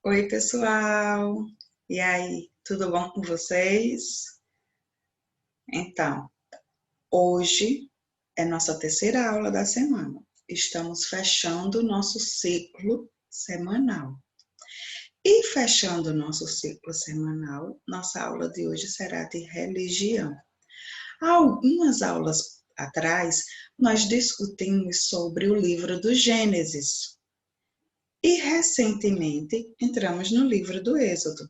Oi, pessoal! E aí, tudo bom com vocês? Então, hoje é nossa terceira aula da semana. Estamos fechando o nosso ciclo semanal. E fechando o nosso ciclo semanal, nossa aula de hoje será de religião. Há algumas aulas atrás, nós discutimos sobre o livro do Gênesis. E recentemente entramos no livro do Êxodo.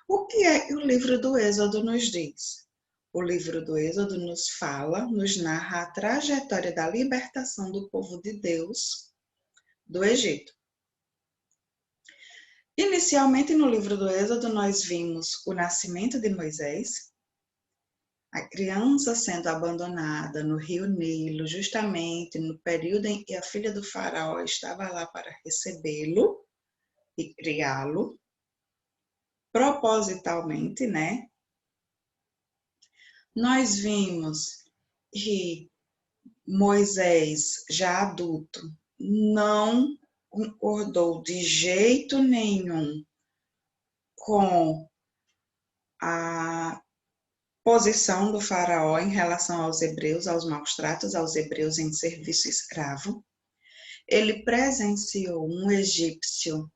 O que é que o livro do Êxodo nos diz? O livro do Êxodo nos fala, nos narra a trajetória da libertação do povo de Deus do Egito. Inicialmente, no livro do Êxodo, nós vimos o nascimento de Moisés, a criança sendo abandonada no rio Nilo, justamente no período em que a filha do faraó estava lá para recebê-lo e criá-lo, propositalmente, né? Nós vimos que Moisés, já adulto, não concordou de jeito nenhum com a posição do faraó em relação aos hebreus, aos maus tratos aos hebreus em serviço escravo. Ele presenciou um egípcio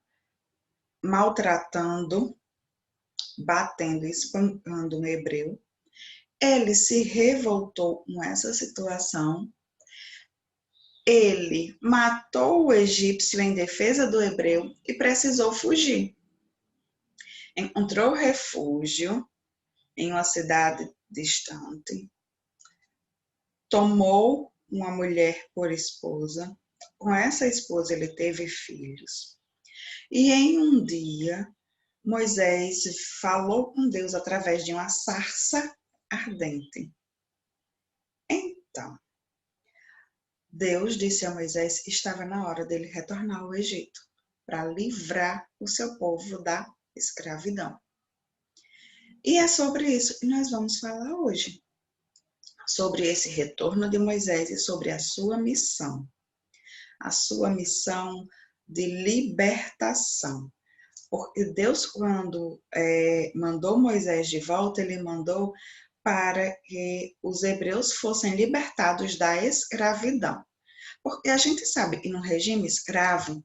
maltratando, batendo, espancando um hebreu. Ele se revoltou com essa situação. Ele matou o egípcio em defesa do hebreu e precisou fugir. Encontrou refúgio em uma cidade distante, tomou uma mulher por esposa, com essa esposa ele teve filhos. E em um dia, Moisés falou com Deus através de uma sarça ardente. Então, Deus disse a Moisés que estava na hora dele retornar ao Egito, para livrar o seu povo da escravidão. E é sobre isso que nós vamos falar hoje, sobre esse retorno de Moisés e sobre a sua missão de libertação. Porque Deus, quando mandou Moisés de volta, ele mandou para que os hebreus fossem libertados da escravidão. Porque a gente sabe que no regime escravo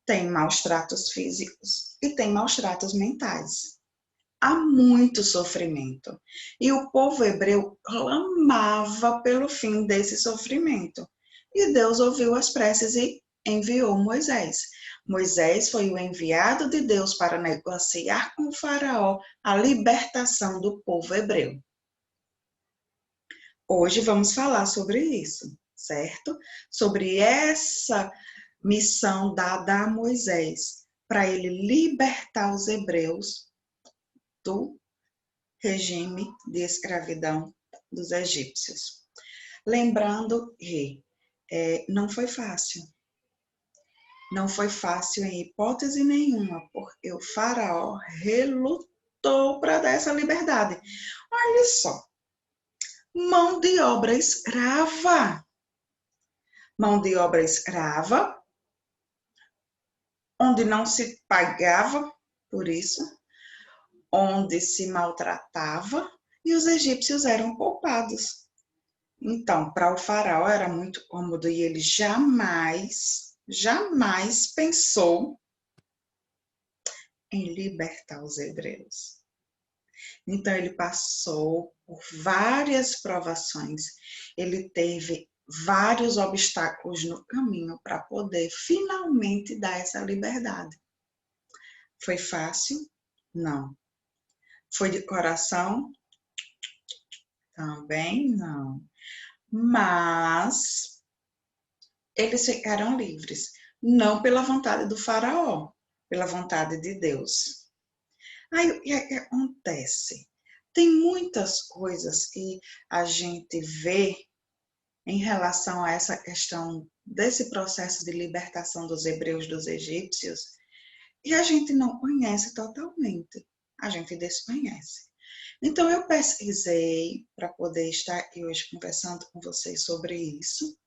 tem maus tratos físicos e tem maus tratos mentais. Há muito sofrimento. E o povo hebreu clamava pelo fim desse sofrimento. E Deus ouviu as preces e enviou Moisés. Moisés foi o enviado de Deus para negociar com o faraó a libertação do povo hebreu. Hoje vamos falar sobre isso, certo? Sobre essa missão dada a Moisés, para ele libertar os hebreus do regime de escravidão dos egípcios. Lembrando que não foi fácil. Não foi fácil em hipótese nenhuma, porque o faraó relutou para dar essa liberdade. Olha só, mão de obra escrava. Mão de obra escrava, onde não se pagava por isso, onde se maltratava e os egípcios eram poupados. Então, para o faraó era muito cômodo e ele jamais pensou em libertar os hebreus. Então, ele passou por várias provações, ele teve vários obstáculos no caminho para poder finalmente dar essa liberdade. Foi fácil? Não. Foi de coração? Também não. Mas eles ficaram livres, não pela vontade do faraó, pela vontade de Deus. Aí o que acontece? Tem muitas coisas que a gente vê em relação a essa questão desse processo de libertação dos hebreus dos egípcios e a gente não conhece totalmente, a gente desconhece. Então eu pesquisei para poder estar aqui hoje conversando com vocês sobre isso,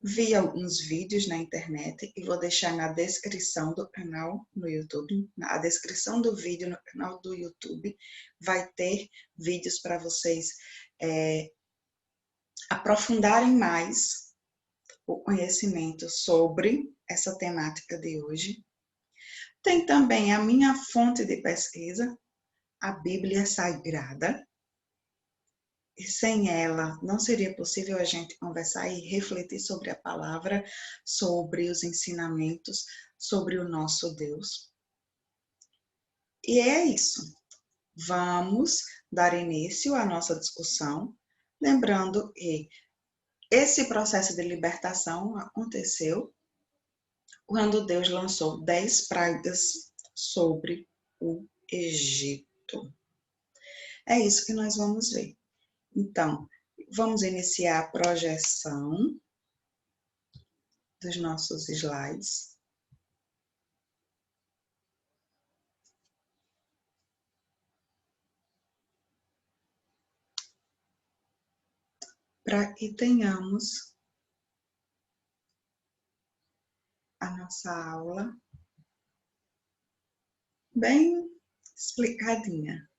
Vi alguns vídeos na internet e vou deixar na descrição do canal no YouTube. Na descrição do vídeo no canal do YouTube vai ter vídeos para vocês aprofundarem mais o conhecimento sobre essa temática de hoje. Tem também a minha fonte de pesquisa, a Bíblia Sagrada. E sem ela, não seria possível a gente conversar e refletir sobre a palavra, sobre os ensinamentos, sobre o nosso Deus. E é isso. Vamos dar início à nossa discussão, lembrando que esse processo de libertação aconteceu quando Deus lançou 10 pragas sobre o Egito. É isso que nós vamos ver. Então, vamos iniciar a projeção dos nossos slides. Para que tenhamos a nossa aula bem explicadinha,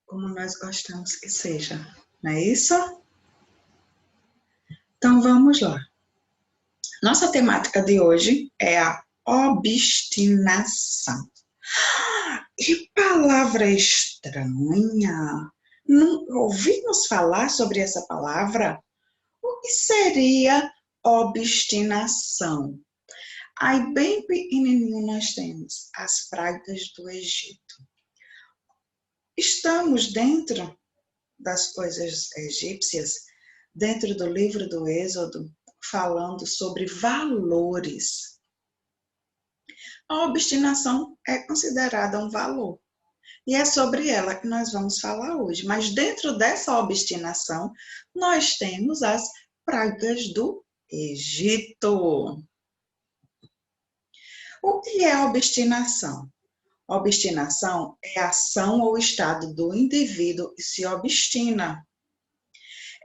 como nós gostamos que seja, não é isso? Então vamos lá. Nossa temática de hoje é a obstinação. Que palavra estranha! Nunca ouvimos falar sobre essa palavra? O que seria obstinação? Aí, bem pequenininho, nós temos as pragas do Egito. Estamos dentro das coisas egípcias, dentro do livro do Êxodo, falando sobre valores. A obstinação é considerada um valor. E é sobre ela que nós vamos falar hoje. Mas dentro dessa obstinação, nós temos as pragas do Egito. O que é obstinação? Obstinação é a ação ou estado do indivíduo que se obstina.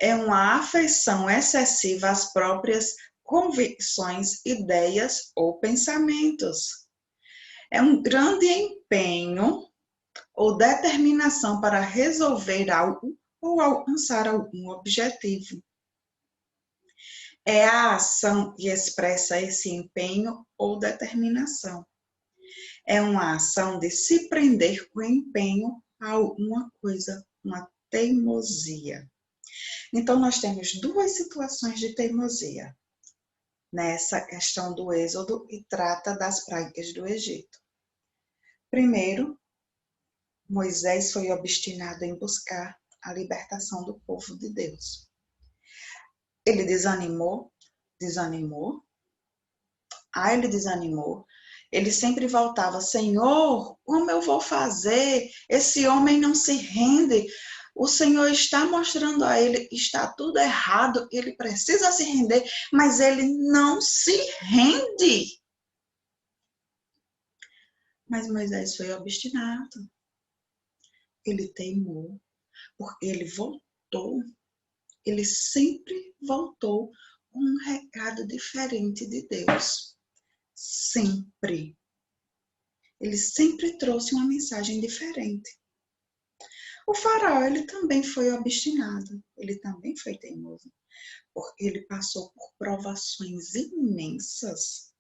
É uma afeição excessiva às próprias convicções, ideias ou pensamentos. É um grande empenho ou determinação para resolver algo ou alcançar algum objetivo. É a ação que expressa esse empenho ou determinação. É uma ação de se prender com empenho a alguma coisa, uma teimosia. Então, nós temos duas situações de teimosia nessa questão do Êxodo e trata das pragas do Egito. Primeiro, Moisés foi obstinado em buscar a libertação do povo de Deus. Ele desanimou. Ele desanimou. Ele sempre voltava: Senhor, como eu vou fazer? Esse homem não se rende. O Senhor está mostrando a ele que está tudo errado, ele precisa se render, mas ele não se rende. Mas Moisés foi obstinado. Ele teimou, porque ele voltou. Ele sempre voltou com um recado diferente de Deus. Sempre. Ele sempre trouxe uma mensagem diferente. O faraó, ele também foi obstinado, ele também foi teimoso, porque ele passou por provações imensas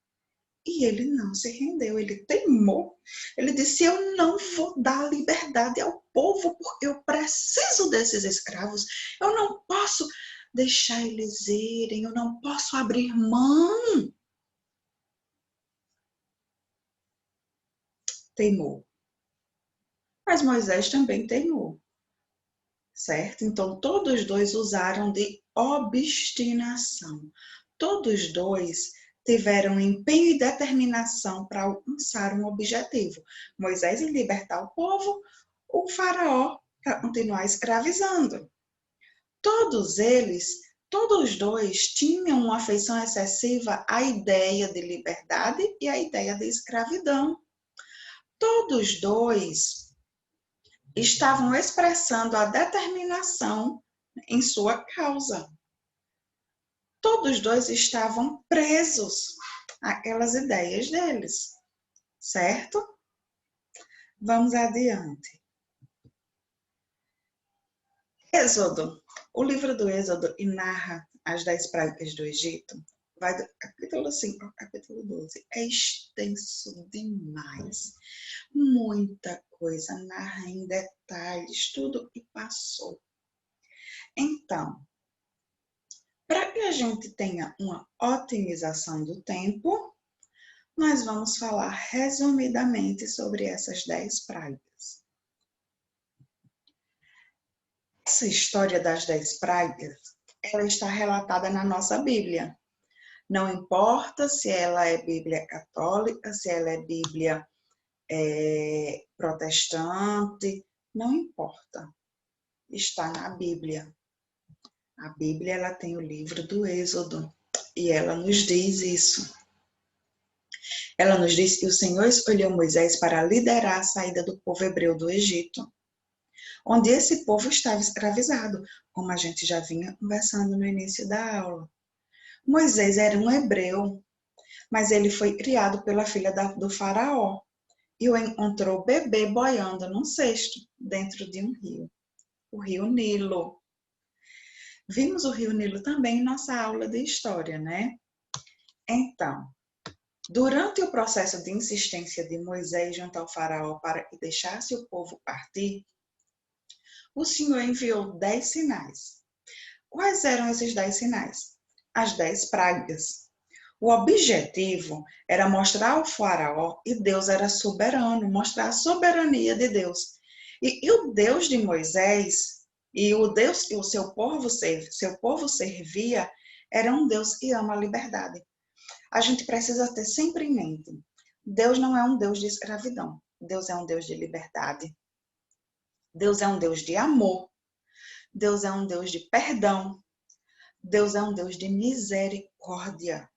e ele não se rendeu, ele teimou. Ele disse: eu não vou dar liberdade ao povo porque eu preciso desses escravos, eu não posso deixar eles irem, eu não posso abrir mão. Teimou. Mas Moisés também teimou, certo? Então, todos dois usaram de obstinação. Todos dois tiveram empenho e determinação para alcançar um objetivo. Moisés em libertar o povo, o faraó para continuar escravizando. Todos dois tinham uma afeição excessiva à ideia de liberdade e à ideia de escravidão. Todos dois estavam expressando a determinação em sua causa. Todos dois estavam presos àquelas ideias deles, certo? Vamos adiante. Êxodo. O livro do Êxodo narra as 10 pragas do Egito. Vai do capítulo 5 ao capítulo 12. É extenso demais. Muita coisa, narra em detalhes tudo que passou. Então, para que a gente tenha uma otimização do tempo, nós vamos falar resumidamente sobre essas 10 pragas. Essa história das 10 pragas, ela está relatada na nossa Bíblia. Não importa se ela é Bíblia católica, se ela é Bíblia protestante, não importa. Está na Bíblia. A Bíblia, ela tem o livro do Êxodo e ela nos diz isso. Ela nos diz que o Senhor escolheu Moisés para liderar a saída do povo hebreu do Egito, onde esse povo estava escravizado, como a gente já vinha conversando no início da aula. Moisés era um hebreu, mas ele foi criado pela filha do faraó e o encontrou bebê boiando num cesto dentro de um rio, o rio Nilo. Vimos o rio Nilo também em nossa aula de história, né? Então, durante o processo de insistência de Moisés junto ao faraó para que deixasse o povo partir, o Senhor enviou 10 sinais. Quais eram esses 10 sinais? As 10 pragas. O objetivo era mostrar ao faraó que Deus era soberano, mostrar a soberania de Deus. E o Deus de Moisés, e o Deus que o seu povo servia, era um Deus que ama a liberdade. A gente precisa ter sempre em mente, Deus não é um Deus de escravidão, Deus é um Deus de liberdade. Deus é um Deus de amor, Deus é um Deus de perdão, Deus é um Deus de misericórdia.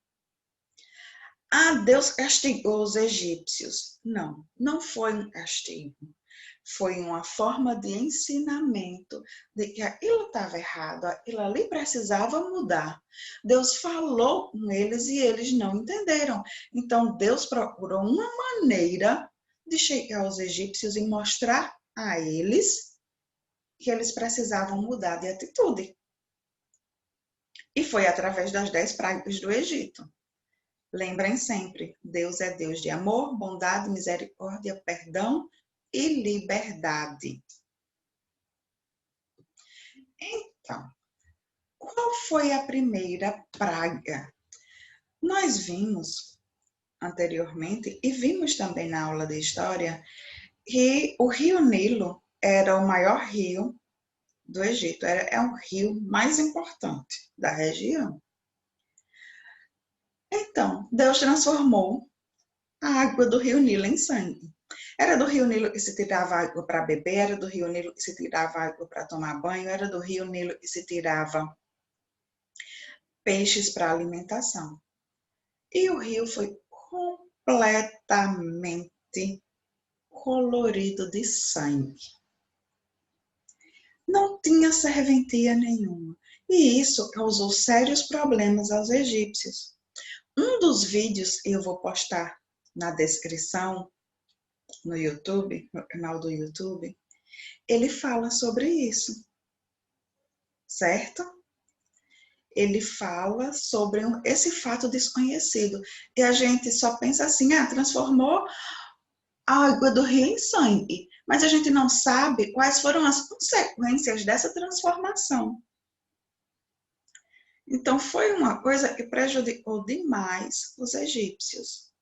Ah, Deus castigou os egípcios. Não, não foi um castigo. Foi uma forma de ensinamento de que aquilo estava errado, aquilo ali precisava mudar. Deus falou com eles e eles não entenderam. Então, Deus procurou uma maneira de chegar aos egípcios e mostrar a eles que eles precisavam mudar de atitude. E foi através das 10 pragas do Egito. Lembrem sempre, Deus é Deus de amor, bondade, misericórdia, perdão e liberdade. Então, qual foi a primeira praga? Nós vimos anteriormente e vimos também na aula de história que o rio Nilo era o maior rio do Egito, é o rio mais importante da região. Então, Deus transformou a água do rio Nilo em sangue. Era do rio Nilo que se tirava água para beber, era do rio Nilo que se tirava água para tomar banho, era do rio Nilo que se tirava peixes para alimentação. E o rio foi completamente colorido de sangue. Não tinha serventia nenhuma. E isso causou sérios problemas aos egípcios. Um dos vídeos que eu vou postar na descrição no YouTube, no canal do YouTube, ele fala sobre isso, certo? Ele fala sobre esse fato desconhecido. E a gente só pensa assim, transformou a água do rio em sangue. Mas a gente não sabe quais foram as consequências dessa transformação. Então, foi uma coisa que prejudicou demais os egípcios.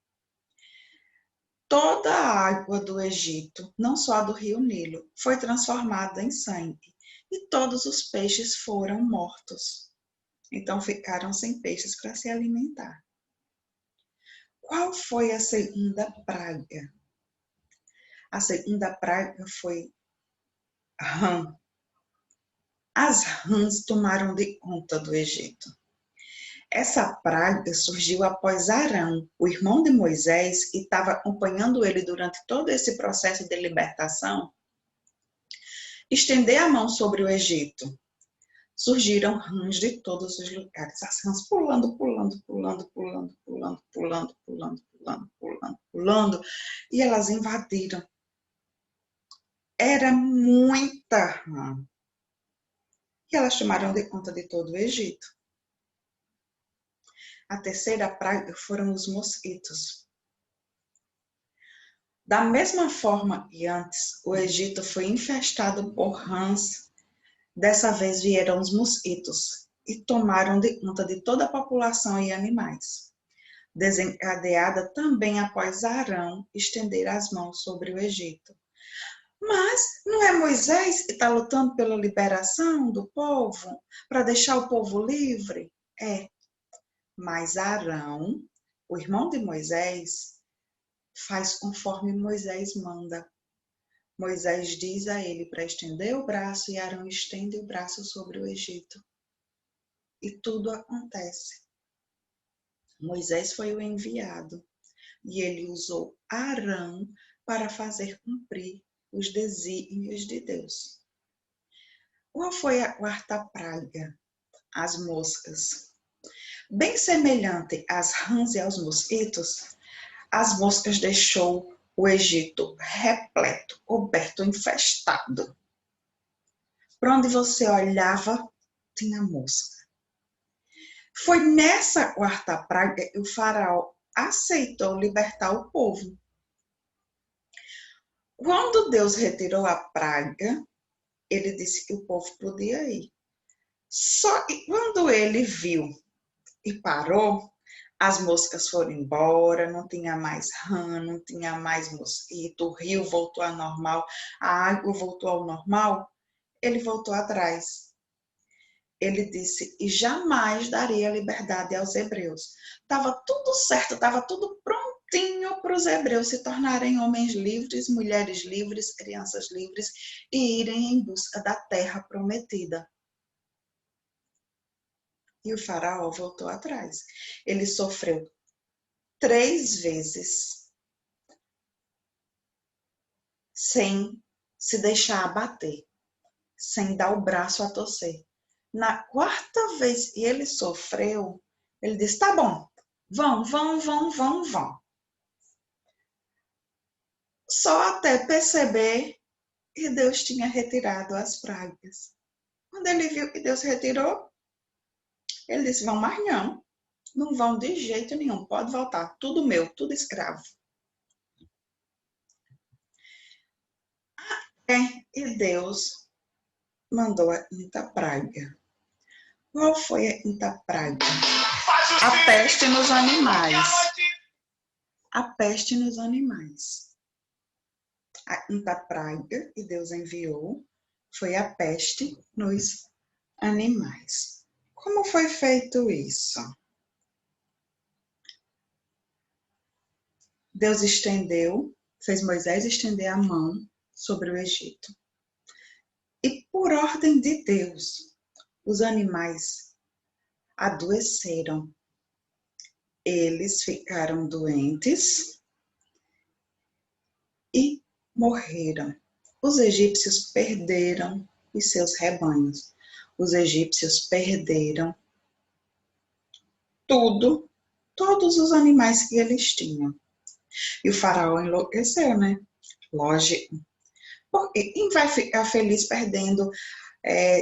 Toda a água do Egito, não só a do rio Nilo, foi transformada em sangue. E todos os peixes foram mortos. Então, ficaram sem peixes para se alimentar. Qual foi a segunda praga? A segunda praga foi rã. As rãs tomaram de conta do Egito. Essa praga surgiu após Arão, o irmão de Moisés, que estava acompanhando ele durante todo esse processo de libertação, estender a mão sobre o Egito. surgiram rãs de todos os lugares. As rãs pulando, pulando, pulando, pulando, pulando, pulando, pulando, pulando, pulando, pulando. E elas invadiram. Era muita rã. E elas tomaram de conta de todo o Egito. A terceira praga foram os mosquitos. Da mesma forma que antes, o Egito foi infestado por rãs. Dessa vez vieram os mosquitos e tomaram de conta de toda a população e animais. Desencadeada também após Arão estender as mãos sobre o Egito. Mas não é Moisés que está lutando pela liberação do povo, para deixar o povo livre? É, mas Arão, o irmão de Moisés, faz conforme Moisés manda. Moisés diz a ele para estender o braço e Arão estende o braço sobre o Egito. E tudo acontece. Moisés foi o enviado e ele usou Arão para fazer cumprir os desígnios de Deus. Qual foi a quarta praga? As moscas. Bem semelhante às rãs e aos mosquitos, as moscas deixou o Egito repleto, coberto, infestado. Para onde você olhava, tinha mosca. Foi nessa quarta praga que o faraó aceitou libertar o povo. Quando Deus retirou a praga, ele disse que o povo podia ir. Só que quando ele viu e parou, as moscas foram embora, não tinha mais rã, não tinha mais mosquito, o rio voltou ao normal, a água voltou ao normal, ele voltou atrás. Ele disse, e jamais daria liberdade aos hebreus. Estava tudo certo, estava tudo prontinho para os hebreus se tornarem homens livres, mulheres livres, crianças livres e irem em busca da terra prometida. E o faraó voltou atrás. Ele sofreu 3 vezes sem se deixar abater, sem dar o braço a torcer. Na quarta vez que ele sofreu, ele disse, tá bom, vão. Só até perceber que Deus tinha retirado as pragas. Quando ele viu que Deus retirou, ele disse, vão mais não. Não vão de jeito nenhum, pode voltar, tudo meu, tudo escravo. E Deus mandou a quinta praga. Qual foi a quinta praga? A peste nos animais. A peste nos animais. A quinta praga que Deus enviou foi a peste nos animais. Como foi feito isso? Deus fez Moisés estender a mão sobre o Egito. E por ordem de Deus, os animais adoeceram. Eles ficaram doentes e morreram. Os egípcios perderam os seus rebanhos. Os egípcios perderam tudo, todos os animais que eles tinham. E o faraó enlouqueceu, né? Lógico. Porque quem vai ficar feliz perdendo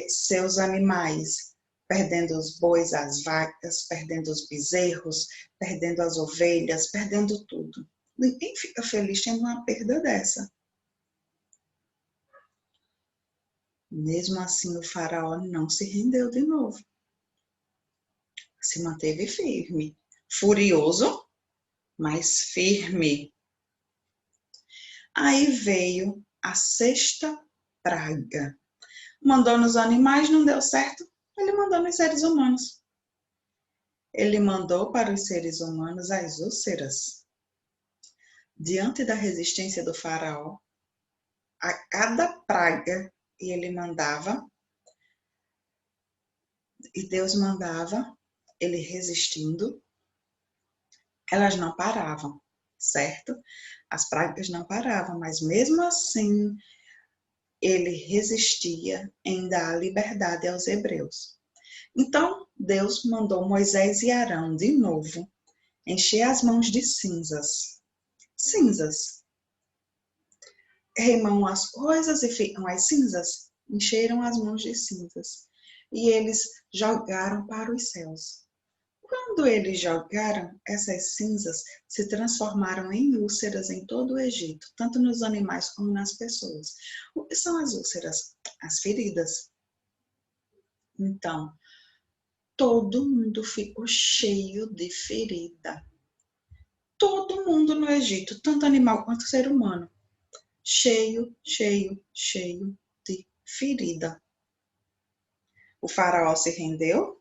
seus animais? Perdendo os bois, as vacas, perdendo os bezerros, perdendo as ovelhas, perdendo tudo. Ninguém fica feliz tendo uma perda dessa. Mesmo assim, o faraó não se rendeu de novo. Se manteve firme. Furioso, mas firme. Aí veio a sexta praga. Mandou nos animais, não deu certo. Ele mandou nos seres humanos. Ele mandou para os seres humanos as úlceras. Diante da resistência do faraó, a cada praga que ele mandava, e Deus mandava, ele resistindo, elas não paravam, certo? As pragas não paravam, mas mesmo assim, ele resistia em dar a liberdade aos hebreus. Então, Deus mandou Moisés e Arão de novo encher as mãos de cinzas. Cinzas. Remoam as coisas e ficam as cinzas. Encheram as mãos de cinzas. E eles jogaram para os céus. Quando eles jogaram, essas cinzas se transformaram em úlceras em todo o Egito, tanto nos animais como nas pessoas. O que são as úlceras? As feridas. Então, todo mundo ficou cheio de ferida. Todo mundo no Egito, tanto animal quanto ser humano, cheio de ferida. O faraó se rendeu?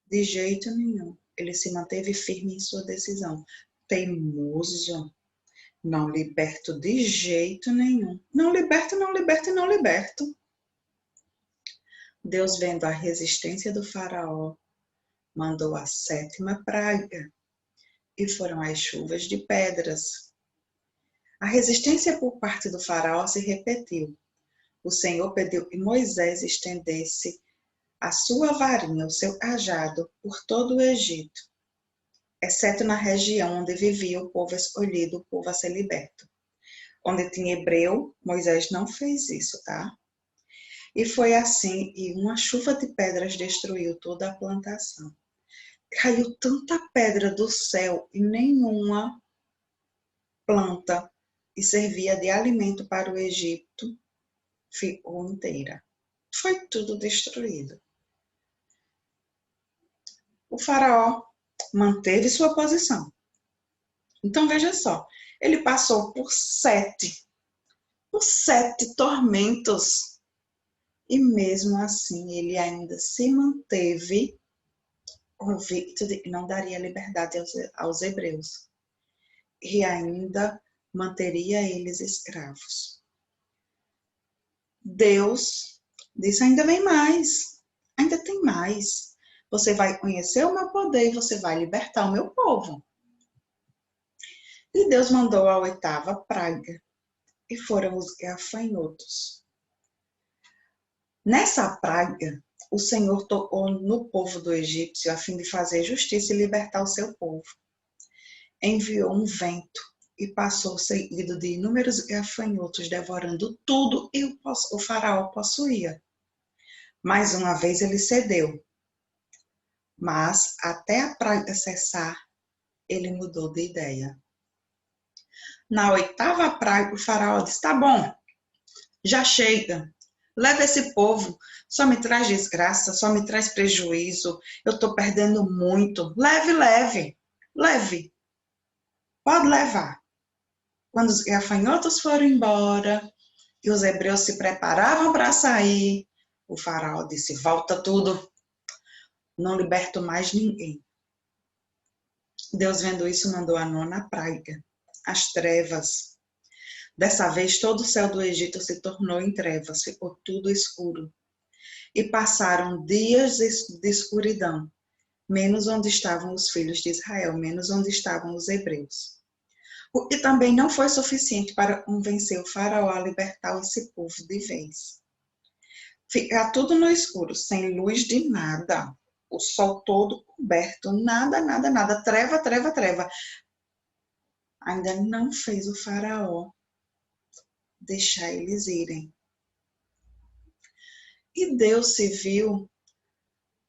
De jeito nenhum. Ele se manteve firme em sua decisão. Teimoso. Não liberto de jeito nenhum. Não liberto, não liberto e não liberto. Deus, vendo a resistência do faraó, mandou a 7ª praga, e foram as chuvas de pedras. A resistência por parte do faraó se repetiu. O Senhor pediu que Moisés estendesse a sua varinha, o seu cajado, por todo o Egito, exceto na região onde vivia o povo escolhido, o povo a ser liberto. Onde tinha hebreu, Moisés não fez isso, tá? E foi assim, e uma chuva de pedras destruiu toda a plantação. Caiu tanta pedra do céu e nenhuma planta que servia de alimento para o Egito ficou inteira. Foi tudo destruído. O faraó manteve sua posição. Então veja só, ele passou por 7 tormentos e mesmo assim ele ainda se manteve convicto de que não daria liberdade aos hebreus e ainda manteria eles escravos. Deus disse: ainda vem mais, ainda tem mais. Você vai conhecer o meu poder e você vai libertar o meu povo. E Deus mandou a 8ª praga, e foram os gafanhotos. Nessa praga, o Senhor tocou no povo do egípcio a fim de fazer justiça e libertar o seu povo. Enviou um vento e passou seguido de inúmeros gafanhotos, devorando tudo e o faraó possuía. Mais uma vez ele cedeu, mas até a praga cessar, ele mudou de ideia. Na 8ª praga, o faraó disse: tá bom, já chega, leva esse povo, só me traz desgraça, só me traz prejuízo, eu estou perdendo muito, leve, pode levar. Quando os gafanhotos foram embora e os hebreus se preparavam para sair, o faraó disse: volta tudo, não liberto mais ninguém. Deus, vendo isso, mandou a 9ª praga, as trevas. Dessa vez, todo o céu do Egito se tornou em trevas, ficou tudo escuro. E passaram dias de escuridão, menos onde estavam os filhos de Israel, menos onde estavam os hebreus. O que também não foi suficiente para convencer o faraó a libertar esse povo de vez. Ficar tudo no escuro, sem luz de nada, o sol todo coberto, nada, treva. Ainda não fez o faraó deixar eles irem. E Deus se viu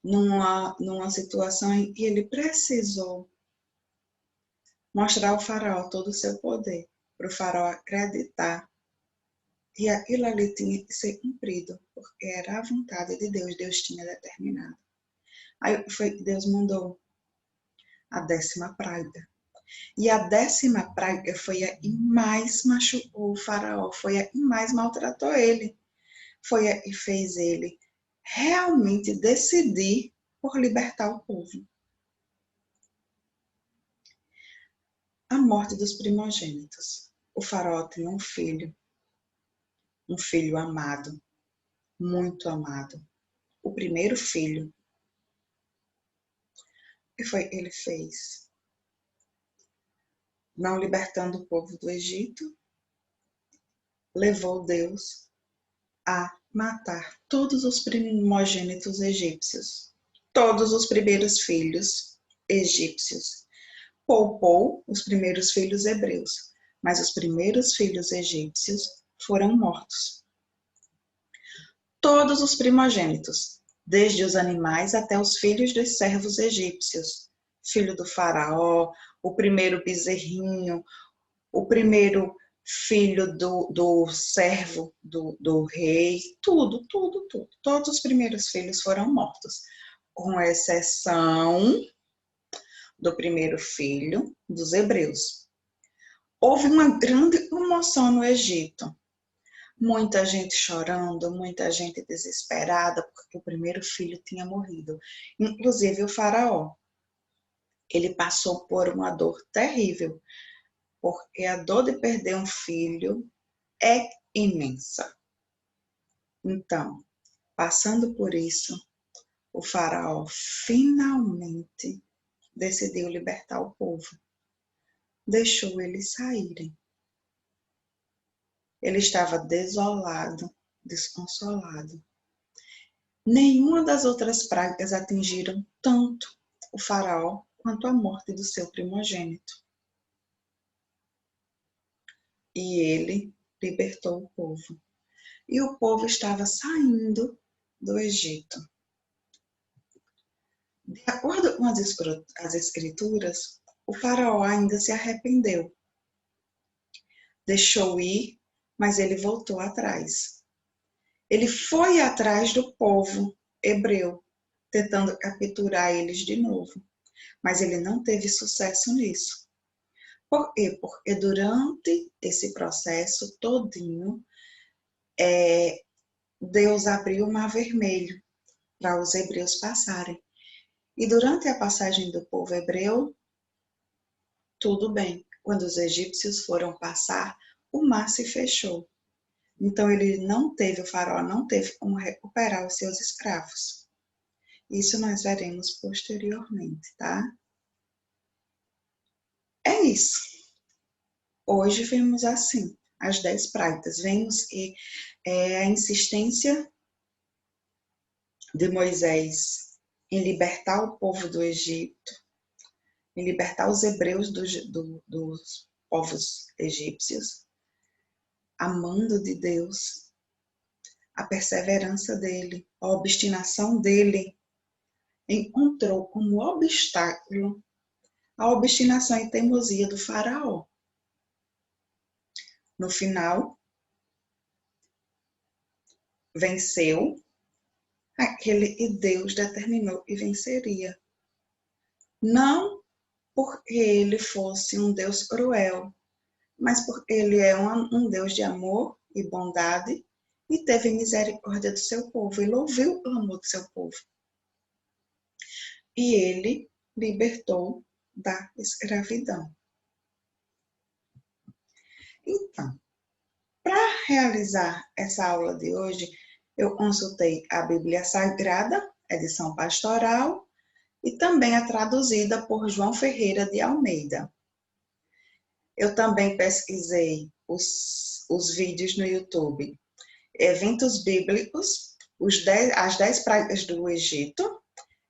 numa situação em que ele precisou mostrar ao faraó todo o seu poder, para o faraó acreditar que aquilo ali tinha que ser cumprido, porque era a vontade de Deus, Deus tinha determinado. Aí Deus mandou a 10ª praga. E a 10ª praga foi a que mais machucou o faraó, foi a que mais maltratou ele, foi a que fez ele realmente decidir por libertar o povo. A morte dos primogênitos. O faraó tinha um filho amado, muito amado. O primeiro filho. O que ele fez? Não libertando o povo do Egito, levou Deus a matar todos os primogênitos egípcios, todos os primeiros filhos egípcios. Poupou os primeiros filhos hebreus, mas os primeiros filhos egípcios foram mortos. Todos os primogênitos, desde os animais até os filhos dos servos egípcios, filho do faraó, o primeiro bezerrinho, o primeiro filho do servo do rei, tudo. Todos os primeiros filhos foram mortos, com exceção do primeiro filho dos hebreus. Houve uma grande comoção no Egito. Muita gente chorando, muita gente desesperada, porque o primeiro filho tinha morrido. Inclusive o faraó. Ele passou por uma dor terrível, porque a dor de perder um filho é imensa. Então, passando por isso, o faraó finalmente decidiu libertar o povo. Deixou eles saírem. Ele estava desolado, desconsolado. Nenhuma das outras pragas atingiram tanto o faraó quanto a morte do seu primogênito. E ele libertou o povo. E o povo estava saindo do Egito. De acordo com as escrituras, o faraó ainda se arrependeu. Deixou ir, mas ele voltou atrás. Ele foi atrás do povo hebreu, tentando capturar eles de novo. Mas ele não teve sucesso nisso. Por quê? Porque durante esse processo todinho, Deus abriu o Mar Vermelho para os hebreus passarem. E durante a passagem do povo hebreu, tudo bem. Quando os egípcios foram passar, o mar se fechou. Então o faraó não teve como recuperar os seus escravos. Isso nós veremos posteriormente, tá? É isso. Hoje vemos assim, as 10 pragas. Vemos que a insistência de Moisés em libertar o povo do Egito, em libertar os hebreus dos povos egípcios, a mando de Deus, a perseverança dele, a obstinação dele, encontrou como obstáculo a obstinação e teimosia do faraó. No final, venceu aquele que Deus determinou que venceria. Não porque ele fosse um Deus cruel, mas porque ele é um Deus de amor e bondade e teve misericórdia do seu povo, ele ouviu o clamor do seu povo. E ele libertou da escravidão. Então, para realizar essa aula de hoje, eu consultei a Bíblia Sagrada, edição pastoral, e também a traduzida por João Ferreira de Almeida. Eu também pesquisei os vídeos no YouTube, eventos bíblicos, as 10 pragas do Egito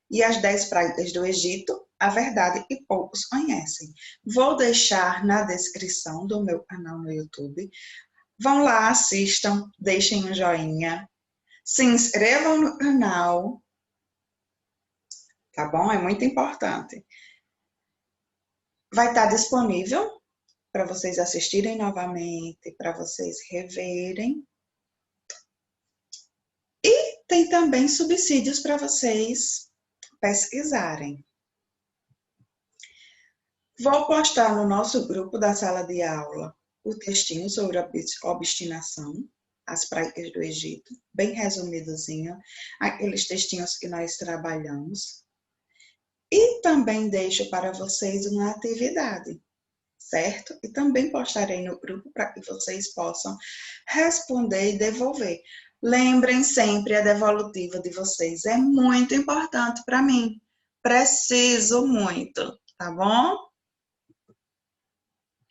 e as 10 pragas do Egito, a verdade que poucos conhecem. Vou deixar na descrição do meu canal no YouTube. Vão lá, assistam, deixem um joinha, se inscrevam no canal, tá bom? É muito importante. Vai estar disponível para vocês assistirem novamente, para vocês reverem. E tem também subsídios para vocês pesquisarem. Vou postar no nosso grupo da sala de aula o textinho sobre a obstinação, as pragas do Egito, bem resumidozinho, aqueles textinhos que nós trabalhamos. E também deixo para vocês uma atividade, certo? E também postarei no grupo para que vocês possam responder e devolver. Lembrem sempre, a devolutiva de vocês é muito importante para mim. Preciso muito, tá bom?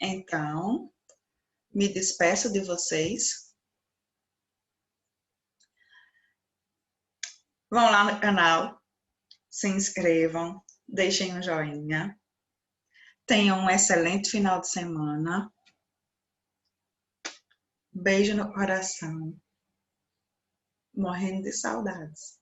Então, me despeço de vocês. Vão lá no canal, se inscrevam, deixem um joinha. Tenham um excelente final de semana. Beijo no coração. Morrendo de saudades.